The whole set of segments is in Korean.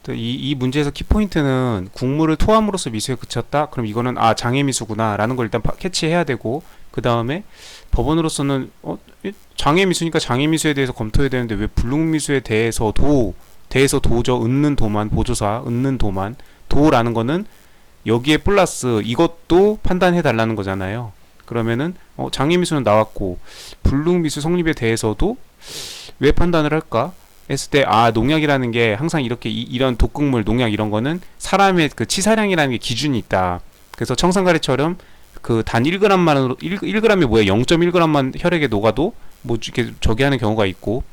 이 문제에서 키포인트는 국물을 토함으로써 미수에 그쳤다? 그럼 이거는 장애 미수구나 라는 걸 일단 캐치해야 되고, 그 다음에 법원으로서는 장애 미수니까 장애 미수에 대해서 검토해야 되는데 왜 불능 미수에 대해서 도저 은는 도만 보조사 은는 도만 도라는 거는 여기에 플러스 이것도 판단해 달라는 거잖아요. 그러면은 장애 미수는 나왔고 불능 미수 성립에 대해서도 왜 판단을 할까? 했을 때 농약이라는 게 항상 이렇게 이런 독극물 농약 이런 거는 사람의 그 치사량이라는 게 기준이 있다. 그래서 청산가리처럼 그 단 1g만으로 1g이 뭐야 0.1g만 혈액에 녹아도 뭐 이렇게 저기 하는 경우가 있고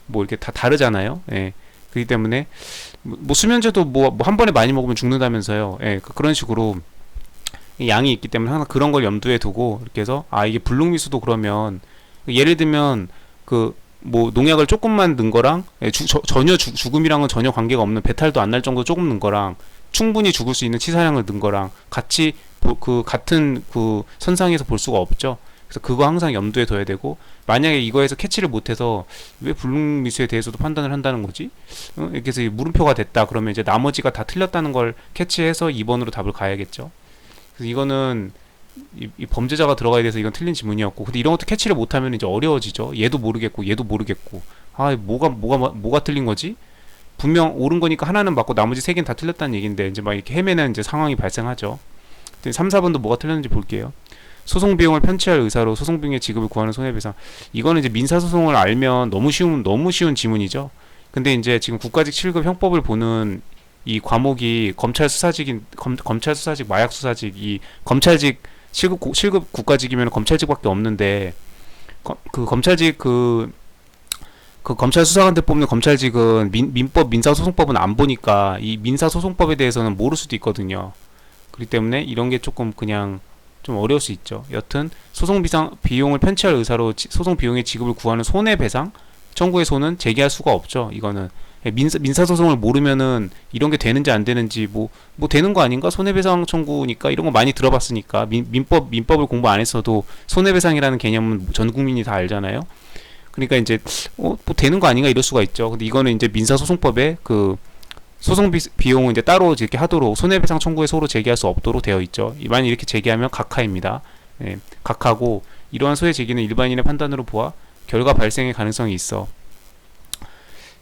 뭐 이렇게 다 다르잖아요. 예. 그렇기 때문에 뭐 수면제도 뭐 한 번에 많이 먹으면 죽는다면서요. 예. 그런 식으로 양이 있기 때문에 항상 그런 걸 염두에 두고 이렇게 해서 이게 불능미수도 그러면 예를 들면 그 뭐 농약을 조금만 넣은 거랑 전혀 죽음이랑은 전혀 관계가 없는 배탈도 안 날 정도 조금 넣은 거랑 충분히 죽을 수 있는 치사량을 넣은 거랑 같이 그 같은 그 선상에서 볼 수가 없죠. 그래서 그거 항상 염두에 둬야 되고 만약에 이거에서 캐치를 못해서 왜 불능미수에 대해서도 판단을 한다는 거지? 이렇게 해서 물음표가 됐다 그러면 이제 나머지가 다 틀렸다는 걸 캐치해서 2번으로 답을 가야겠죠. 그래서 이거는 이 범죄자가 들어가야 돼서 이건 틀린 지문이었고 근데 이런 것도 캐치를 못하면 이제 어려워지죠. 얘도 모르겠고 얘도 모르겠고 뭐가 틀린 거지? 분명 옳은 거니까 하나는 맞고 나머지 세 개는 다 틀렸다는 얘기인데 이제 막 이렇게 헤매는 이제 상황이 발생하죠. 3, 4번도 뭐가 틀렸는지 볼게요. 소송 비용을 편취할 의사로 소송 비용의 지급을 구하는 손해배상. 이거는 이제 민사소송을 알면 너무 쉬운 지문이죠. 근데 이제 지금 국가직 7급 형법을 보는 이 과목이 검찰 수사직 마약 수사직 이 검찰직 7급 국가직이면 검찰직밖에 없는데 그 검찰직 그 검찰 수사관들 뽑는 검찰직은 민법 민사소송법은 안 보니까 이 민사소송법에 대해서는 모를 수도 있거든요. 그렇기 때문에 이런 게 조금 그냥 좀 어려울 수 있죠. 여튼 소송 비용을 편취할 의사로 소송 비용의 지급을 구하는 손해배상 청구의 제기할 수가 없죠. 이거는 민사소송을 모르면은 이런 게 되는지 안 되는지 뭐 되는 거 아닌가? 손해배상 청구니까 이런 거 많이 들어봤으니까 민법을 공부 안 했어도 손해배상이라는 개념은 전 국민이 다 알잖아요. 그러니까 이제 뭐 되는 거 아닌가 이럴 수가 있죠. 근데 이거는 이제 민사소송법에 그 소송 비용은 이제 따로 이렇게 하도록 손해배상 청구에 서로 제기할 수 없도록 되어 있죠. 만약 이렇게 제기하면 각하입니다. 예, 각하고 이러한 소의 제기는 일반인의 판단으로 보아 결과 발생의 가능성이 있어.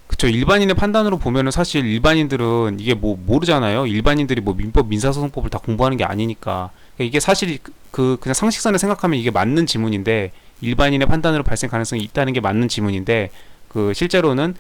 그쵸. 일반인의 판단으로 보면은 사실 일반인들은 이게 뭐 모르잖아요. 일반인들이 뭐 민법, 민사소송법을 다 공부하는 게 아니니까. 그러니까 이게 사실 그냥 상식선을 생각하면 이게 맞는 지문인데 일반인의 판단으로 발생 가능성이 있다는 게 맞는 지문인데 그 실제로는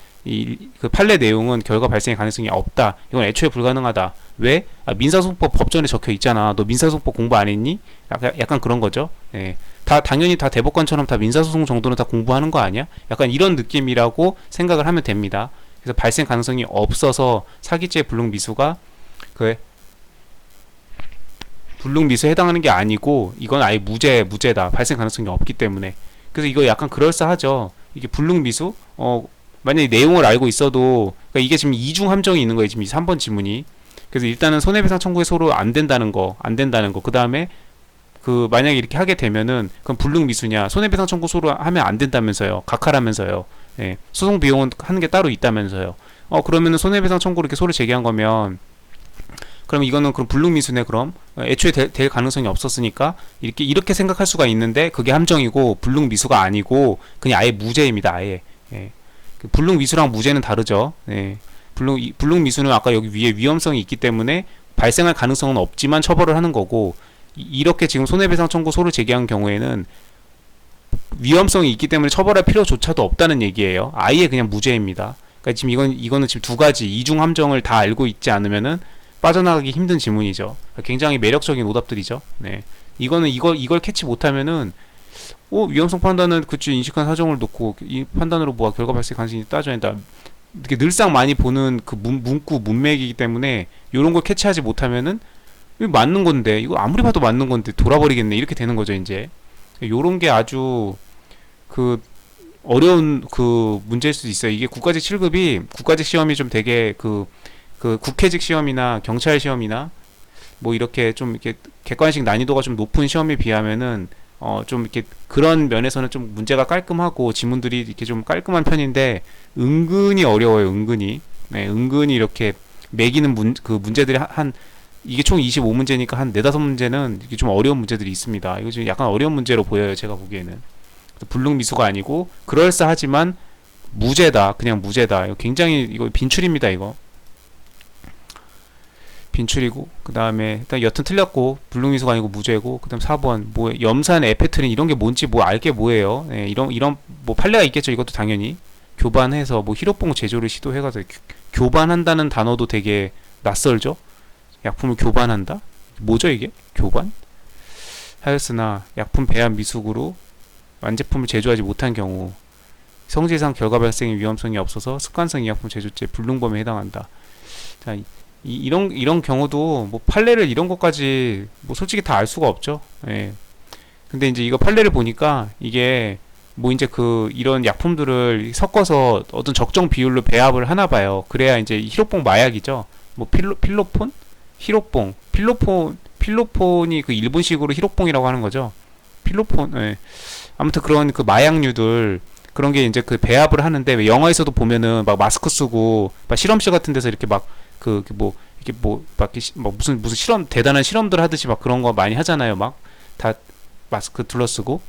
그 판례 내용은 결과 발생의 가능성이 없다. 이건 애초에 불가능하다. 왜? 민사소송법 법전에 적혀 있잖아. 너 민사소송법 공부 안 했니? 약간 그런 거죠. 예. 당연히 다 대법관처럼 다 민사소송 정도는 다 공부하는 거 아니야? 약간 이런 느낌이라고 생각을 하면 됩니다. 그래서 발생 가능성이 없어서 사기죄 불능미수가 그 불능미수에 해당하는 게 아니고 이건 아예 무죄다. 발생 가능성이 없기 때문에. 그래서 이거 약간 그럴싸하죠. 이게 불능미수? 만약에 내용을 알고 있어도 그러니까 이게 지금 이중 함정이 있는 거예요. 지금 이 3번 지문이. 그래서 일단은 손해배상 청구에 서로 안 된다는 거. 그 다음에 만약에 이렇게 하게 되면은 그럼 불능미수냐? 손해배상 청구 서로 하면 안 된다면서요. 각하라면서요. 예. 소송 비용은 하는 게 따로 있다면서요. 그러면은 손해배상 청구를 이렇게 서로 제기한 거면 그럼 이거는 그럼 불능미수네. 그럼 애초에 될 가능성이 없었으니까 이렇게 생각할 수가 있는데 그게 함정이고 불능미수가 아니고 그냥 아예 무죄입니다. 아예. 예. 불능미수랑 무죄는 다르죠. 예. 불능미수는 아까 여기 위에 위험성이 있기 때문에 발생할 가능성은 없지만 처벌을 하는 거고 이렇게 지금 손해배상 청구 소를 제기한 경우에는 위험성이 있기 때문에 처벌할 필요조차도 없다는 얘기예요. 아예 그냥 무죄입니다. 그러니까 지금 이거는 지금 두 가지 이중 함정을 다 알고 있지 않으면은 빠져나가기 힘든 지문이죠. 굉장히 매력적인 오답들이죠. 네. 이걸 캐치 못하면은 위험성 판단은 그치 인식한 사정을 놓고 이 판단으로 뭐가 결과 발생 가능성이 따져야 한다. 이렇게 늘상 많이 보는 그 문구 문맥이기 때문에 이런 걸 캐치하지 못하면은 이거 맞는 건데 이거 아무리 봐도 맞는 건데 돌아버리겠네 이렇게 되는 거죠 이제. 요런 게 아주 그 어려운 그 문제일 수도 있어요. 이게 국가직 7급이 국가직 시험이 좀 되게 그 국회직 시험이나 경찰 시험이나 뭐 이렇게 좀 이렇게 객관식 난이도가 좀 높은 시험에 비하면은 좀 이렇게 그런 면에서는 좀 문제가 깔끔하고 지문들이 이렇게 좀 깔끔한 편인데 은근히 어려워요. 은근히. 네, 은근히 이렇게 매기는 그 문제들이 이게 총 25문제니까 한 4-5문제는 이게 좀 어려운 문제들이 있습니다. 이거 좀 약간 어려운 문제로 보여요, 제가 보기에는. 불능미수가 아니고 그럴싸하지만 무죄다. 그냥 무죄다. 이거 굉장히 이거 빈출입니다, 이거. 빈출이고, 그 다음에 일단 여튼 틀렸고, 불능미수가 아니고 무죄고, 그 다음 4번 뭐 염산 에페트린 이런 게 뭔지 뭐 알게 뭐예요. 네, 이런 뭐 판례가 있겠죠. 이것도 당연히 교반해서 뭐 히로뽕 제조를 시도해가지고 교반한다는 단어도 되게 낯설죠. 약품을 교반한다? 뭐죠 이게? 교반? 하였으나 약품 배합 미숙으로 완제품을 제조하지 못한 경우 성질상 결과 발생의 위험성이 없어서 습관성 의약품 제조죄 불능범에 해당한다. 자, 이런 경우도 뭐 판례를 이런 것까지 뭐 솔직히 다 알 수가 없죠. 예. 근데 이제 이거 판례를 보니까 이게 뭐 이제 이런 약품들을 섞어서 어떤 적정 비율로 배합을 하나 봐요. 그래야 이제 히로뽕 마약이죠. 뭐 필로폰? 히로뽕. 필로폰이 그 일본식으로 히로뽕이라고 하는 거죠. 필로폰. 예. 아무튼 그런 그 마약류들 그런 게 이제 그 배합을 하는데 왜 영화에서도 보면은 막 마스크 쓰고 막 실험실 같은 데서 이렇게 막 무슨 실험 대단한 실험들 하듯이 막 그런 거 많이 하잖아요. 막 다 마스크 둘러쓰고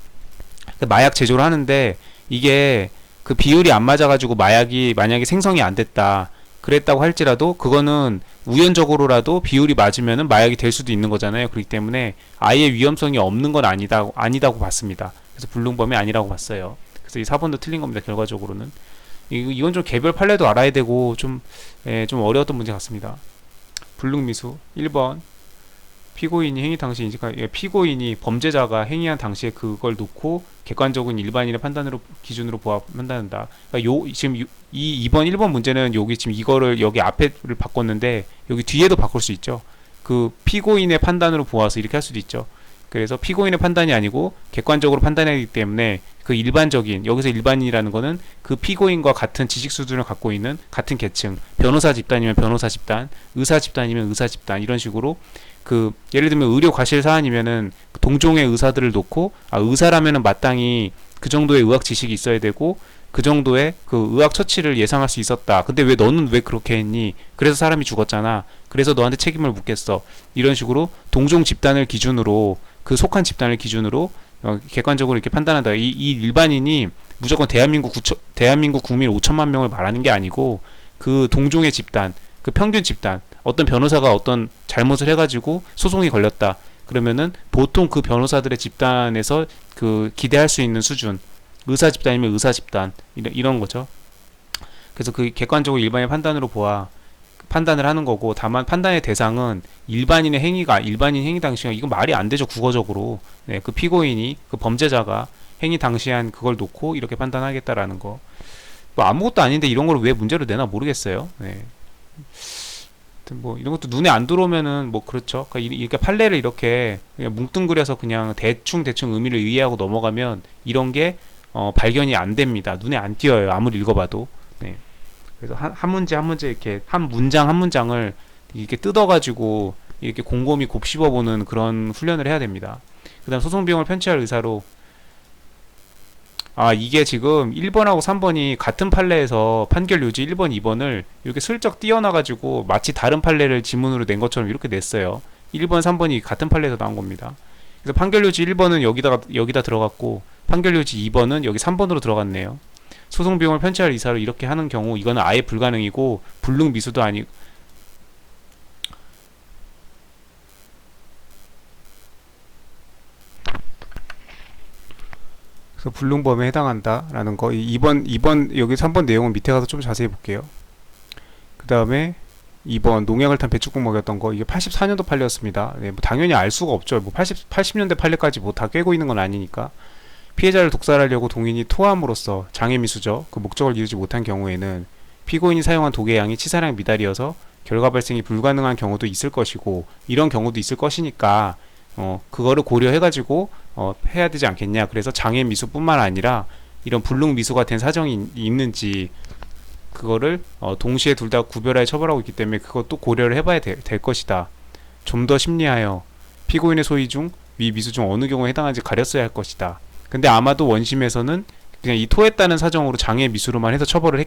마약 제조를 하는데 이게 그 비율이 안 맞아가지고 마약이 만약에 생성이 안 됐다 그랬다고 할지라도 그거는 우연적으로라도 비율이 맞으면은 마약이 될 수도 있는 거잖아요. 그렇기 때문에 아예 위험성이 없는 건 아니다고 봤습니다. 그래서 불능범이 아니라고 봤어요. 그래서 이 4번도 틀린 겁니다. 결과적으로는 이건 좀 개별 판례도 알아야 되고 좀 어려웠던 문제 같습니다. 불능미수 1번 피고인이 행위 당시 피고인이 범죄자가 행위한 당시에 그걸 놓고 객관적인 일반인의 판단으로 기준으로 판단한다. 그러니까 지금 이 2번 1번 문제는 여기 지금 이거를 여기 앞에를 바꿨는데 여기 뒤에도 바꿀 수 있죠. 그 피고인의 판단으로 보아서 이렇게 할 수도 있죠. 그래서 피고인의 판단이 아니고 객관적으로 판단해야 하기 때문에 그 일반적인 여기서 일반인이라는 거는 그 피고인과 같은 지식 수준을 갖고 있는 같은 계층 변호사 집단이면 변호사 집단 의사 집단이면 의사 집단 이런 식으로 그 예를 들면 의료 과실 사안이면은 동종의 의사들을 놓고 의사라면은 마땅히 그 정도의 의학 지식이 있어야 되고 그 정도의 그 의학 처치를 예상할 수 있었다. 근데 왜 너는 왜 그렇게 했니? 그래서 사람이 죽었잖아. 그래서 너한테 책임을 묻겠어. 이런 식으로 동종 집단을 기준으로 그 속한 집단을 기준으로 객관적으로 이렇게 판단한다. 이 일반인이 무조건 대한민국 국민 5천만 명을 말하는 게 아니고 그 동종의 집단, 그 평균 집단, 어떤 변호사가 어떤 잘못을 해가지고 소송이 걸렸다. 그러면은 보통 그 변호사들의 집단에서 그 기대할 수 있는 수준, 의사 집단이면 의사 집단 이런 거죠. 그래서 그 객관적으로 일반의 판단으로 판단을 하는 거고 다만 판단의 대상은 일반인 행위 당시가 이건 말이 안 되죠. 국어적으로. 네, 그 피고인이 그 범죄자가 행위 당시한 그걸 놓고 이렇게 판단하겠다라는 거. 뭐 아무것도 아닌데 이런 걸 왜 문제로 내나 모르겠어요. 네. 뭐 이런 것도 눈에 안 들어오면은 뭐 그렇죠. 그러니까 이렇게 판례를 이렇게 그냥 뭉뚱그려서 그냥 대충 의미를 이해하고 넘어가면 이런 게 발견이 안 됩니다. 눈에 안 띄어요. 아무리 읽어봐도. 네. 그래서 한 문제 이렇게 한 문장을 이렇게 뜯어가지고 이렇게 곰곰이 곱씹어보는 그런 훈련을 해야 됩니다. 그다음 소송 비용을 편취할 의사로 이게 지금 1번하고 3번이 같은 판례에서 판결 요지 1번, 2번을 이렇게 슬쩍 띄어놔가지고 마치 다른 판례를 지문으로 낸 것처럼 이렇게 냈어요. 1번, 3번이 같은 판례에서 나온 겁니다. 그래서 판결 요지 1번은 여기다 들어갔고 판결 요지 2번은 여기 3번으로 들어갔네요. 소송 비용을 편취할 의사로 이렇게 하는 경우 이거는 아예 불가능이고 불능 미수도 아니고 그래서 불능범에 해당한다라는 거. 2번 여기 3번 내용은 밑에 가서 좀 자세히 볼게요. 그 다음에 2번 농약을 탄 배추국 먹였던 거 이게 84년도 판례였습니다. 네, 뭐 당연히 알 수가 없죠. 뭐 80년대 판례까지 뭐 다 꿰고 있는 건 아니니까. 피해자를 독살하려고 동인이 토함으로써 장애미수죠. 그 목적을 이루지 못한 경우에는 피고인이 사용한 독의 양이 치사량 미달이어서 결과 발생이 불가능한 경우도 있을 것이고 이런 경우도 있을 것이니까 그거를 고려해가지고 해야 되지 않겠냐. 그래서 장애미수뿐만 아니라 이런 불능미수가 된 사정이 있는지 그거를 동시에 둘 다 구별하여 처벌하고 있기 때문에 그것도 고려를 해봐야 될 것이다. 좀 더 심리하여 피고인의 소위 중 위 미수 중 어느 경우에 해당하는지 가렸어야 할 것이다. 근데 아마도 원심에서는 그냥 이 토했다는 사정으로 장애미수로만 해서 처벌을